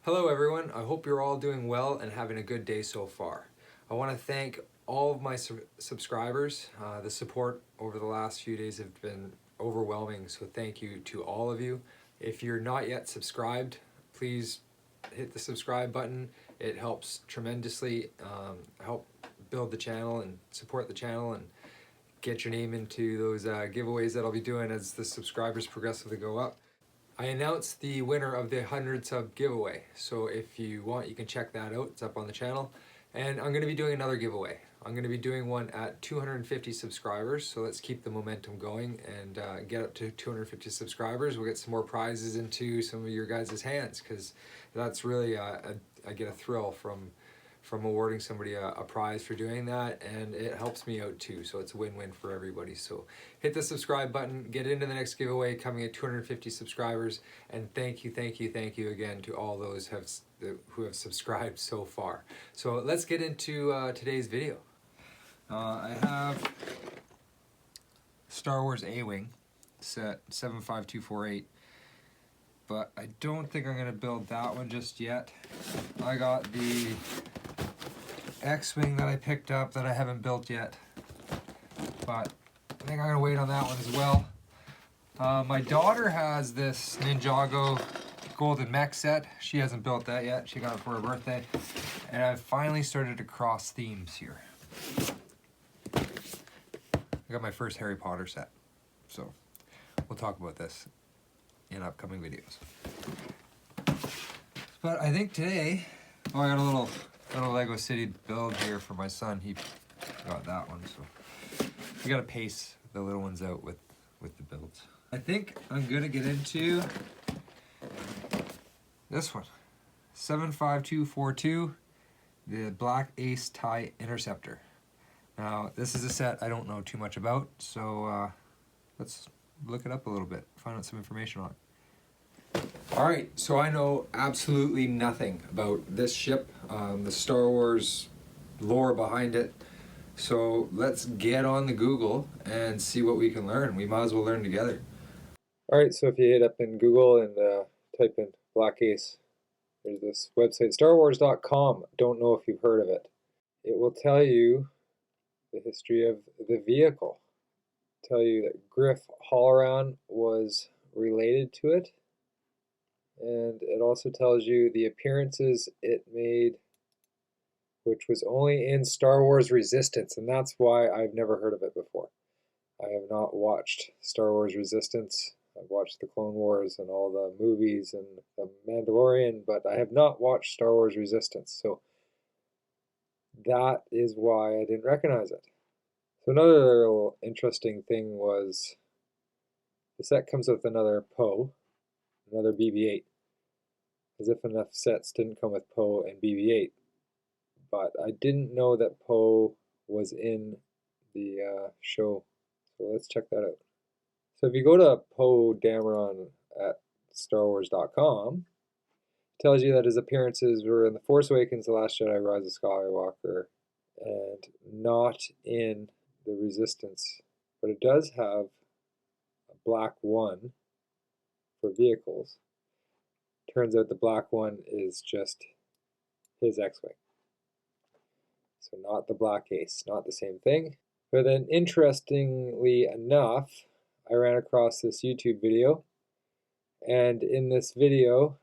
Hello everyone, I hope you're all doing well and having a good day so far. I want to thank all of my subscribers. The support over the last few days have been overwhelming, so thank you to all of you. If you're not yet subscribed, please hit the subscribe button. It helps tremendously help build the channel and support the channel and get your name into those giveaways that I'll be doing as the subscribers progressively go up. I announced the winner of the 100 sub giveaway, so if you want you can check that out. It's up on the channel. And I'm going to be doing another giveaway. I'm going to be doing one at 250 subscribers, so let's keep the momentum going and get up to 250 subscribers. We'll get some more prizes into some of your guys' hands, because that's really I get a thrill from awarding somebody a prize for doing that, and it helps me out too, so it's a win-win for everybody. So hit the subscribe button, get into the next giveaway coming at 250 subscribers, and thank you again to all those who have subscribed so far. So let's get into today's video. I have Star Wars A-Wing set 75248, but I don't think I'm going to build that one just yet. I got the X-Wing that I picked up that I haven't built yet, but I think I'm going to wait on that one as well. My daughter has this Ninjago Golden Mech set. She hasn't built that yet. She got it for her birthday. And I've finally started to cross themes here. I got my first Harry Potter set. So we'll talk about this in upcoming videos. But I think today, I got a little Lego City build here for my son. He got that one, so we gotta pace the little ones out with the builds. I think I'm gonna get into this one, 75242, the Black Ace TIE Interceptor. Now this is a set I don't know too much about, so let's look it up a little bit, find out some information on it. Alright, so I know absolutely nothing about this ship, the Star Wars lore behind it. So let's get on the Google and see what we can learn. We might as well learn together. Alright, so if you hit up in Google and type in Black Ace, there's this website, starwars.com. Don't know if you've heard of it. It will tell you the history of the vehicle. Tell you that Griff Halloran was related to it. And it also tells you the appearances it made, which was only in Star Wars Resistance, and that's why I've never heard of it before. I have not watched Star Wars Resistance. I've watched the Clone Wars and all the movies and the Mandalorian, but I have not watched Star Wars Resistance, so that is why I didn't recognize it. So another little interesting thing was the set comes with another Poe, another BB-8, as if enough sets didn't come with Poe and BB-8. But I didn't know that Poe was in the show, so let's check that out. So if you go to Poe Dameron at StarWars.com, it tells you that his appearances were in The Force Awakens, The Last Jedi, Rise of Skywalker, and not in the Resistance. But it does have a black one for vehicles. Turns out the black one is just his X-Wing. So not the Black Ace, not the same thing. But then interestingly enough, I ran across this YouTube video, and in this video,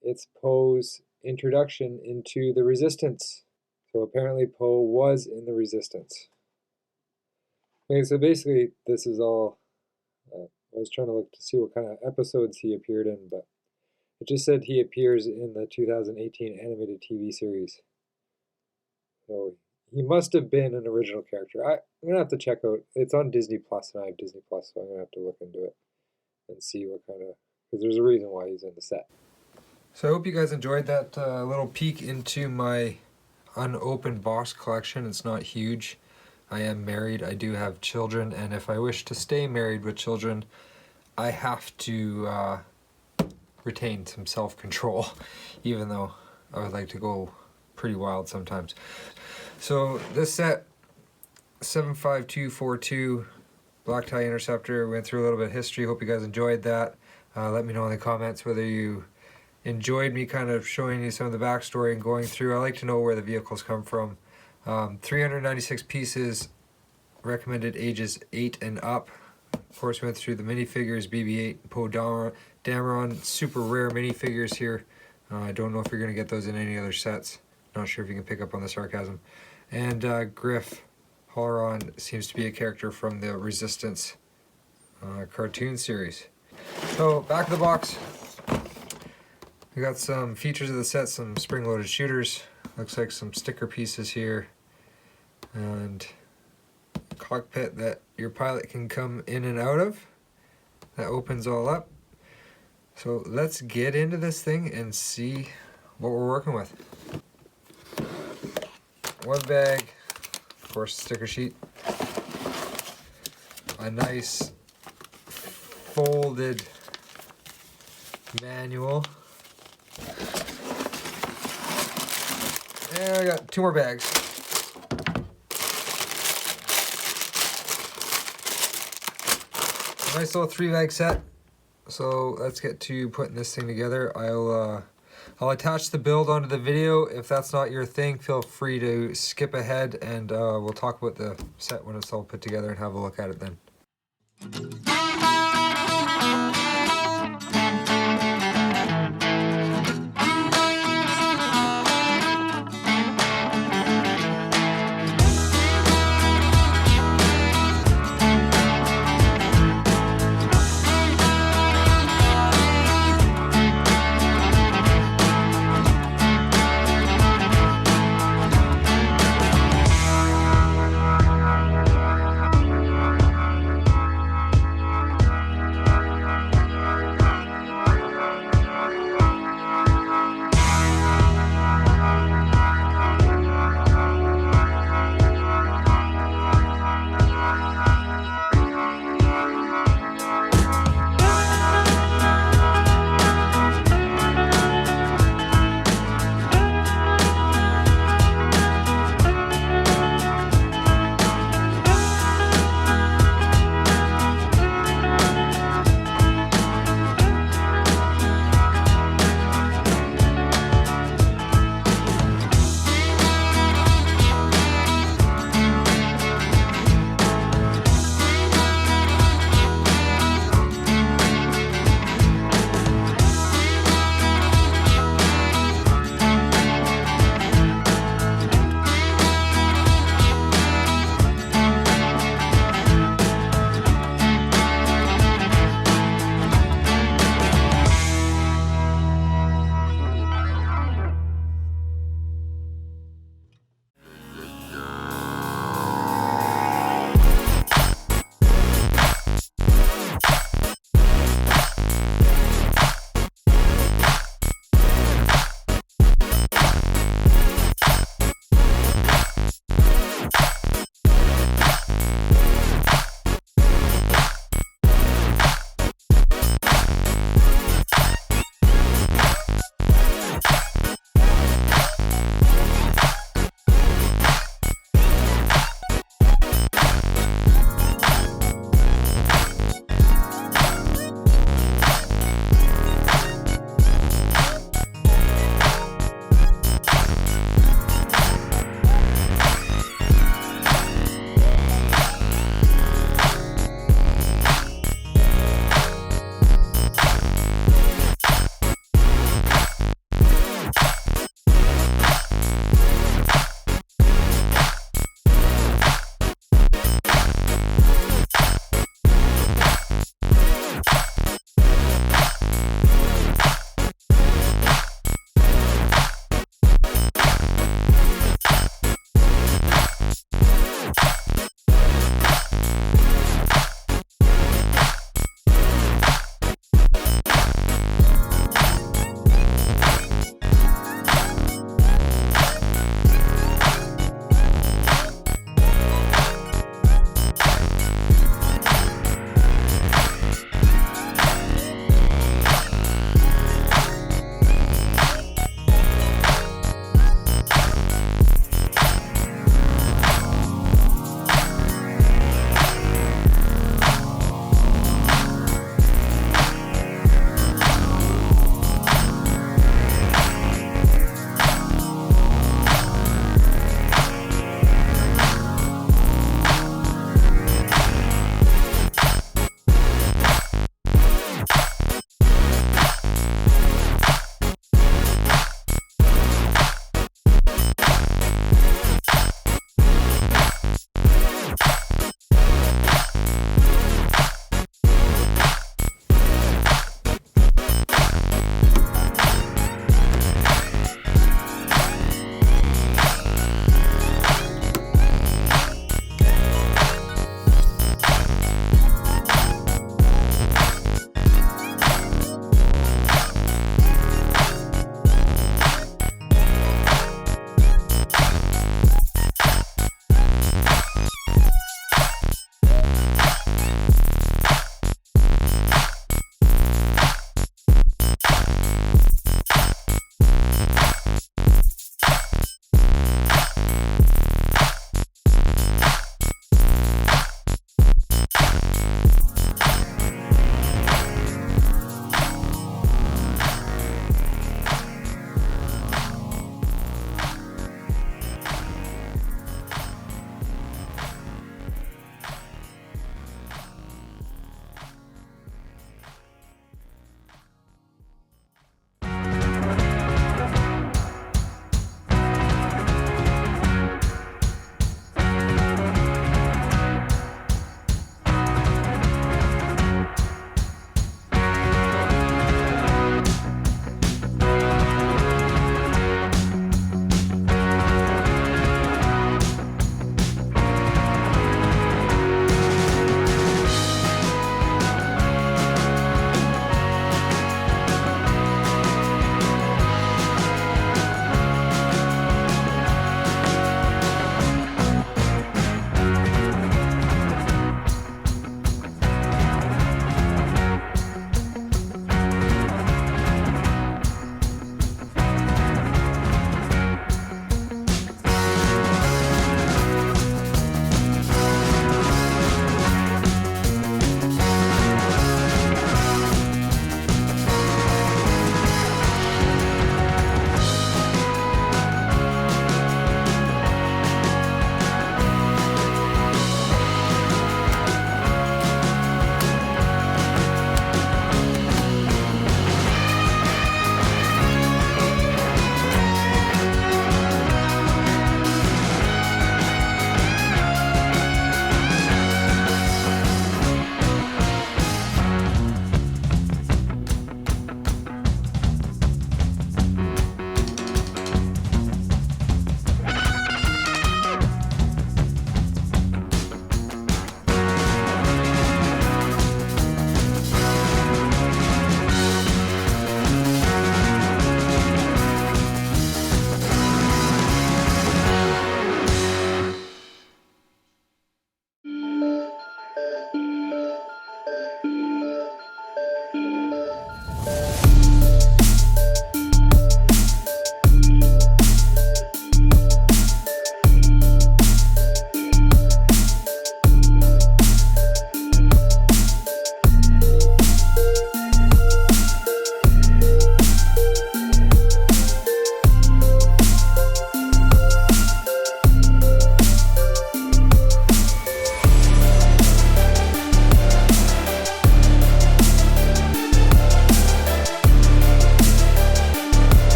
it's Poe's introduction into the Resistance. So apparently Poe was in the Resistance. Okay, so basically this is all, I was trying to look to see what kind of episodes he appeared in, but it just said he appears in the 2018 animated TV series. So he must have been an original character. I'm going to have to check out, it's on Disney Plus, and I have Disney Plus, so I'm going to have to look into it and see what kind of, because there's a reason why he's in the set. So I hope you guys enjoyed that little peek into my unopened box collection. It's not huge. I am married, I do have children, and if I wish to stay married with children, I have to retain some self-control, even though I would like to go pretty wild sometimes. So this set, 75242 Black TIE Interceptor, went through a little bit of history. Hope you guys enjoyed that. Let me know in the comments whether you enjoyed me kind of showing you some of the backstory and going through. I like to know where the vehicles come from. 396 pieces, recommended ages 8 and up. Of course, we went through the minifigures, BB-8, Poe Dameron, super rare minifigures here. I don't know if you're going to get those in any other sets. Not sure if you can pick up on the sarcasm. And Griff Holoron seems to be a character from the Resistance cartoon series. So, back of the box, we got some features of the set, some spring-loaded shooters. Looks like some sticker pieces here. And a cockpit that your pilot can come in and out of. That opens all up. So let's get into this thing and see what we're working with. One bag, of course, sticker sheet. A nice folded manual. And I got 2 more bags. A nice little 3-bag set. So let's get to putting this thing together. I'll attach the build onto the video. If that's not your thing, feel free to skip ahead, and we'll talk about the set when it's all put together and have a look at it then.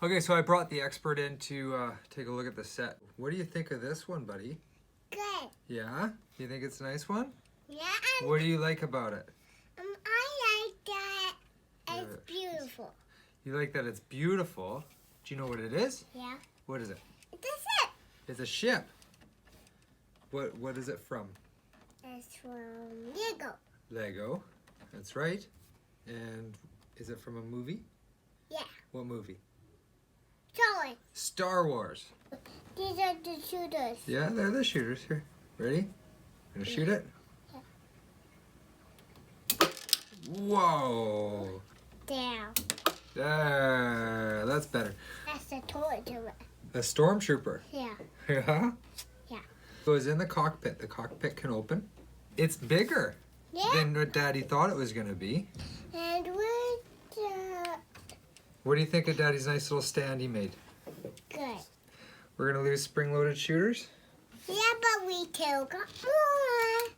Okay, so I brought the expert in to take a look at the set. What do you think of this one, buddy? Good. Yeah? You think it's a nice one? Yeah. What do you like about it? I like that. It's beautiful. You like that it's beautiful? Do you know what it is? Yeah. What is it? That's it. It's a ship. What is it from? It's from Lego. Lego. That's right. And is it from a movie? Yeah. What movie? Toy. Star Wars. These are the shooters. Yeah, they're the shooters. Here. Ready? Gonna shoot it? Yeah. Whoa. There. There. That's better. That's the toy to it. A stormtrooper. Yeah. Yeah? Yeah. Goes in the cockpit. The cockpit can open. It's bigger Yeah. than what Daddy thought it was gonna be. And where's the... What do you think of Daddy's nice little stand he made? Good. We're gonna lose spring-loaded shooters? Yeah, but we still got more.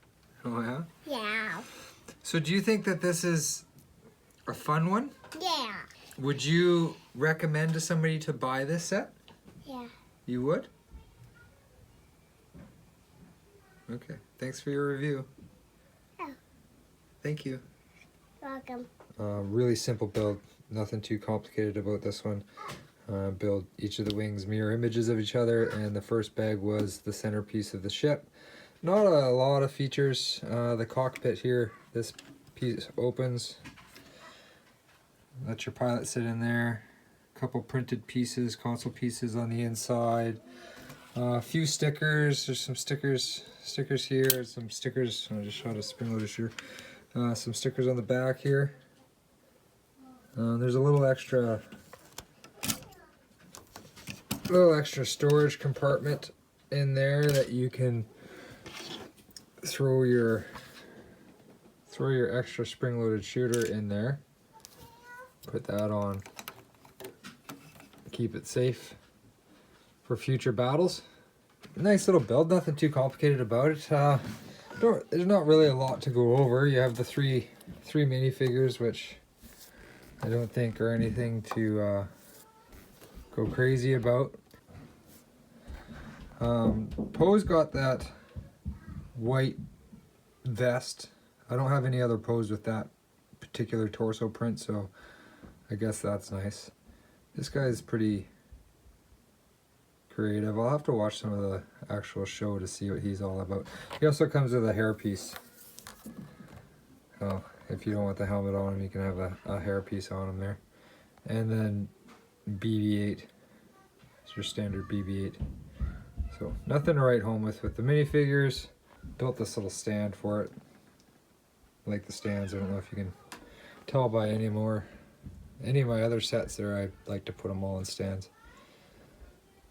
Oh yeah? Yeah. So do you think that this is a fun one? Yeah. Would you recommend to somebody to buy this set? Yeah. You would? Okay. Thanks for your review. Oh. Thank you. Welcome. Really simple build. Nothing too complicated about this one. Build each of the wings mirror images of each other, and the first bag was the centerpiece of the ship. Not a lot of features. The cockpit here, this piece opens. Let your pilot sit in there. A couple printed pieces, console pieces on the inside. A few stickers. There's some stickers here. Some stickers. I just shot a spring-loaded shooter. Some stickers on the back here. There's a little extra storage compartment in there that you can throw your extra spring-loaded shooter in there. Put that on. Keep it safe for future battles. Nice little build, nothing too complicated about it. There's not really a lot to go over. You have the three minifigures, which I don't think are anything to go crazy about. Poe's got that white vest. I don't have any other Poes with that particular torso print, so I guess that's nice. This guy's pretty creative. I'll have to watch some of the actual show to see what he's all about. He also comes with a hairpiece. So if you don't want the helmet on him, you can have a hairpiece on him there. And then BB-8. It's your standard BB-8. So nothing to write home with the minifigures. Built this little stand for it. I like the stands. I don't know if you can tell by any of my other sets there. I like to put them all in stands.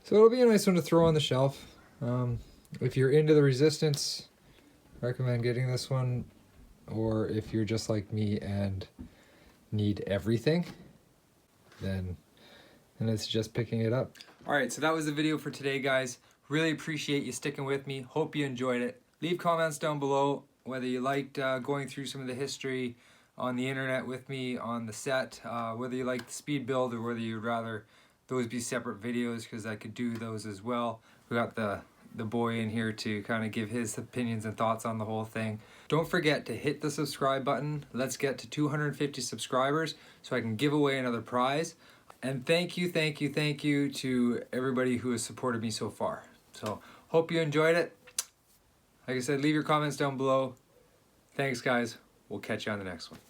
So it'll be a nice one to throw on the shelf. If you're into the Resistance, recommend getting this one. Or if you're just like me and need everything, then it's just picking it up. Alright, so that was the video for today, guys. Really appreciate you sticking with me. Hope you enjoyed it. Leave comments down below whether you liked going through some of the history on the internet with me on the set, whether you like the speed build or whether you'd rather those be separate videos, because I could do those as well. We got the boy in here to kind of give his opinions and thoughts on the whole thing. Don't forget to hit the subscribe button. Let's get to 250 subscribers so I can give away another prize. And thank you to everybody who has supported me so far. So hope you enjoyed it. Like I said, leave your comments down below. Thanks, guys. We'll catch you on the next one.